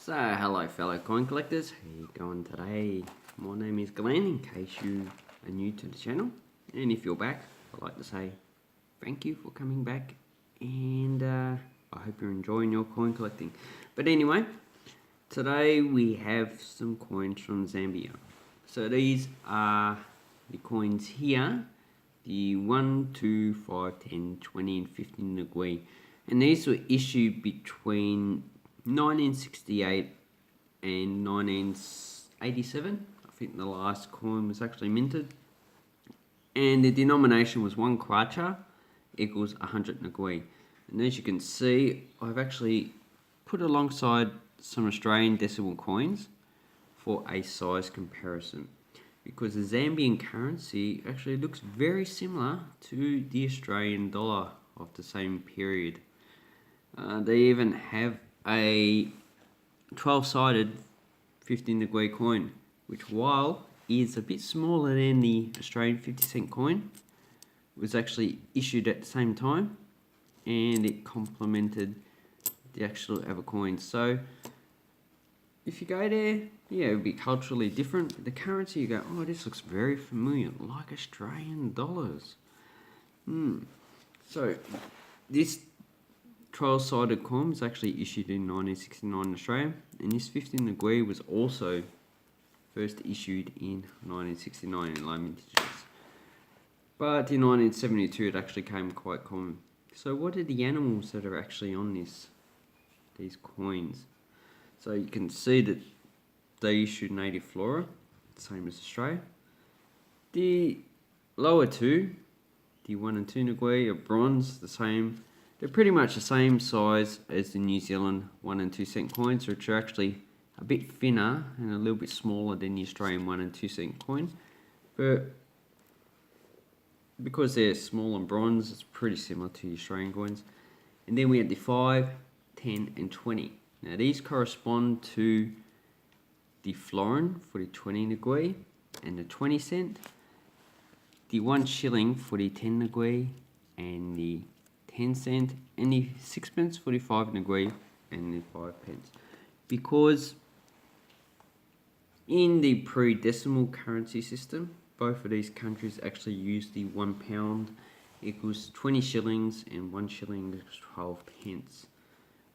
So, hello fellow coin collectors, how you going today? My name is Glenn, in case you are new to the channel. And if you're back, I'd like to say thank you for coming back. And I hope you're enjoying your coin collecting. But anyway, today we have some coins from Zambia. So these are the coins here. The 1, 2, 5, 10, 20 and 15 Ngwee. And these were issued between 1968 and 1987. I think the last coin was actually minted. And the denomination was 1 kwacha equals 100 Ngwee. And as you can see, I've actually put alongside some Australian decimal coins for a size comparison, because the Zambian currency actually looks very similar to the Australian dollar of the same period. They even have a 12-sided 15 Ngwee coin, which, while is a bit smaller than the Australian 50-cent coin, was actually issued at the same time, and it complemented the actual other coins. So if you go there, yeah, it would be culturally different. But the currency, you go, oh, this looks very familiar, like Australian dollars. So this 12-sided coin was actually issued in 1969 in Australia, and this 15 Ngwee was also first issued in 1969 in low mintages. But in 1972 it actually came quite common. So what are the animals that are actually on these coins? So you can see that they issued native Flora, same as Australia. The lower two, the 1 and 2 Ngwee, are bronze, the same. They're pretty much the same size as the New Zealand 1 and 2 cent coins, which are actually a bit thinner and a little bit smaller than the Australian 1 and 2 cent coin. But because they're small and bronze, it's pretty similar to the Australian coins. And then we have the 5, 10 and 20. Now these correspond to the florin for the 20 Ngwee and the 20 cent, the 1 shilling for the 10 Ngwee and the 10 cent, and the 6pence for the 5 Ngwee and the 5 pence. Because in the pre-decimal currency system, both of these countries actually use the £1 equals 20 shillings and 1 shilling equals 12 pence,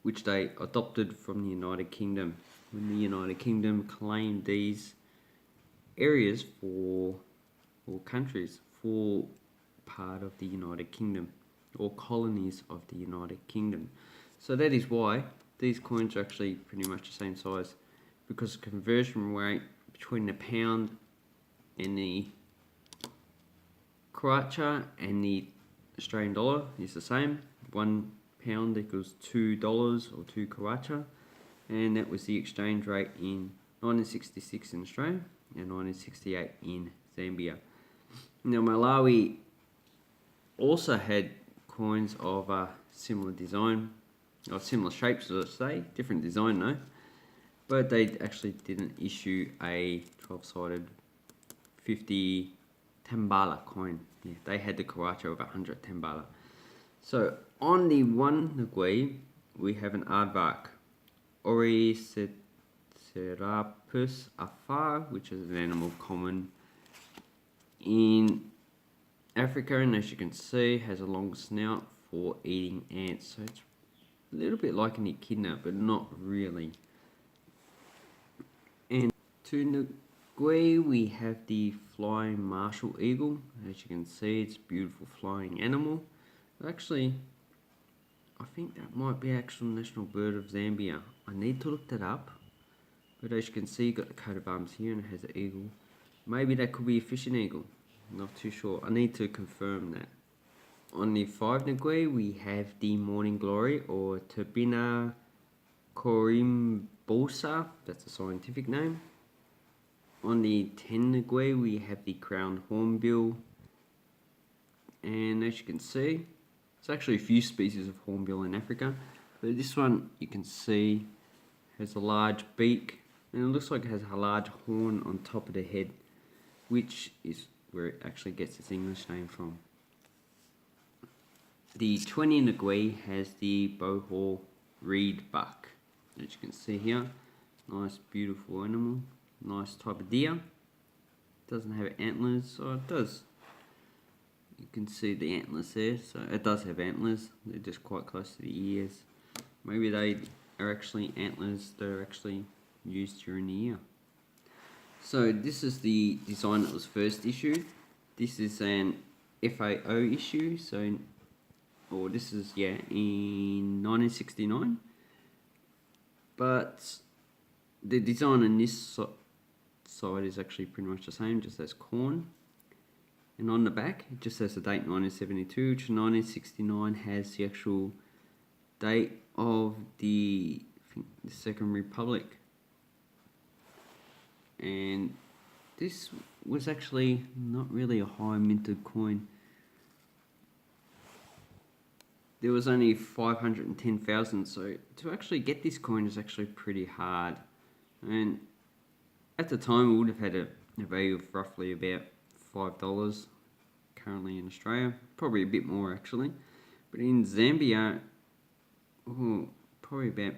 which they adopted from the United Kingdom when the United Kingdom claimed these areas or countries for part of the United Kingdom, or colonies of the United Kingdom. So that is why these coins are actually pretty much the same size, because the conversion rate between the pound and the kwacha and the Australian dollar is the same. £1 equals $2 or 2 kwacha, and that was the exchange rate in 1966 in Australia and 1968 in Zambia. Now Malawi also had coins of a similar design, or similar shapes, let's say, different design though, but they actually didn't issue a 12-sided 50 tambala coin. Yeah, they had the kwacha of 100 tambala. So on the 1 Ngwee, we have an aardvark, Oriceratopus afar, which is an animal common in Africa, and as you can see, has a long snout for eating ants. So it's a little bit like an echidna, but not really. And to Ngwee, we have the flying martial eagle. As you can see, it's a beautiful flying animal. Actually, I think that might be actual national bird of Zambia. I need to look that up. But as you can see, you've got the coat of arms here and it has an eagle. Maybe that could be a fishing eagle. Not too sure. I need to confirm that. On the 5 Ngwee, we have the morning glory, or Turbina corimbosa. That's the scientific name. On the 10 Ngwee, we have the crowned hornbill. And as you can see, there's actually a few species of hornbill in Africa, but this one you can see has a large beak, and it looks like it has a large horn on top of the head, which is where it actually gets its English name from. The 20 Ngwee has the bowhor reed buck, as you can see here. Nice, beautiful animal. Nice type of deer. Doesn't have antlers, or it does. You can see the antlers there, so it does have antlers. They're just quite close to the ears. Maybe they are actually antlers that are actually used during the year. So this is the design that was first issued. This is an FAO issue, so, or this is, yeah, in 1969. But the design on this side is actually pretty much the same, just as corn. And on the back, it just says the date 1972, which 1969 has the actual date of the Second Republic. And this was actually not really a high minted coin. There was only 510,000, so to actually get this coin is actually pretty hard. And at the time, it would have had a value of roughly about $5 currently in Australia, probably a bit more actually. But in Zambia, probably about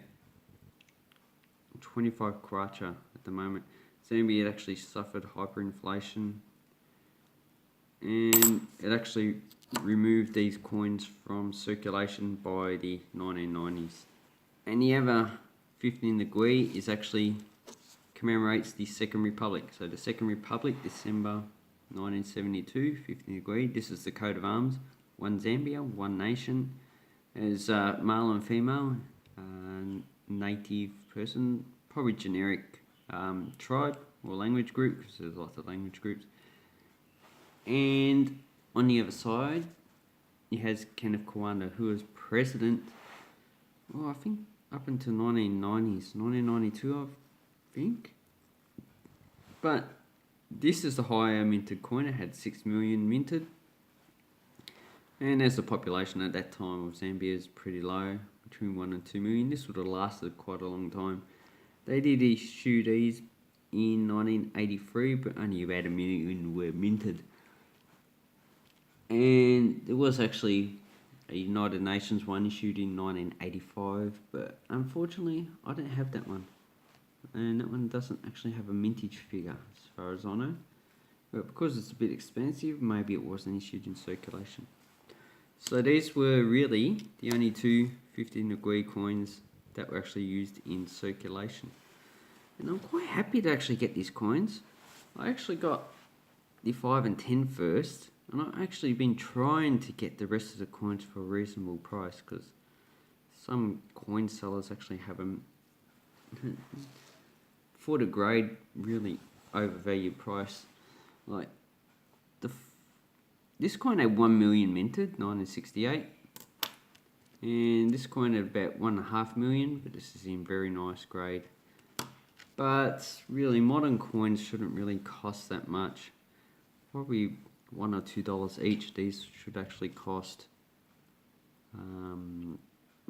25 kwacha at the moment. Zambia had actually suffered hyperinflation, and it actually removed these coins from circulation by the 1990s. And the other 15 Ngwee is actually commemorates the Second Republic. So the Second Republic, December 1972, 15 Ngwee. This is the coat of arms. One Zambia, one nation. There's male and female, native person, probably generic tribe or language group, because there's lots of language groups. And on the other side, it has Kenneth Kaunda, who was president, well, I think up until 1990s, 1992, I think. But this is the higher minted coin. It had 6 million minted. And as the population at that time of Zambia is pretty low, between 1 and 2 million, this would have lasted quite a long time. They did issue these in 1983, but only about 1 million were minted. And there was actually a United Nations one issued in 1985, but unfortunately I don't have that one. And that one doesn't actually have a mintage figure as far as I know. But because it's a bit expensive, maybe it wasn't issued in circulation. So these were really the only two 15 Ngwee coins that were actually used in circulation. And I'm quite happy to actually get these coins. I actually got the 5 and 10 first, and I've actually been trying to get the rest of the coins for a reasonable price, because some coin sellers actually have them for the grade really overvalued price. Like this coin had 1 million minted, 1968, and this coin had about 1.5 million, but this is in very nice grade. But really, modern coins shouldn't really cost that much. Probably $1 or $2 each. These should actually cost,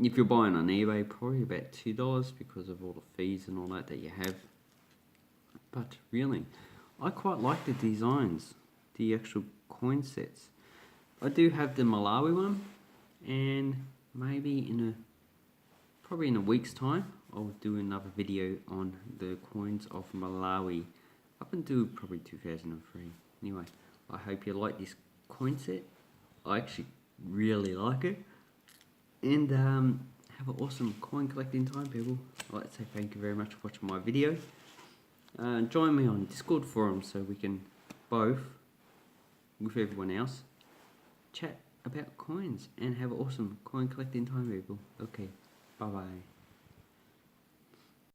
if you're buying on eBay, probably about $2 because of all the fees and all that you have. But really, I quite like the designs, the actual coin sets. I do have the Malawi one, and maybe probably in a week's time, I'll do another video on the coins of Malawi up until probably 2003. Anyway, I hope you like this coin set. I actually really like it. And have an awesome coin collecting time, people. I'd like to say thank you very much for watching my video. Join me on Discord forum so we can both, with everyone else, chat about coins and have an awesome coin collecting time, people. Okay, bye bye.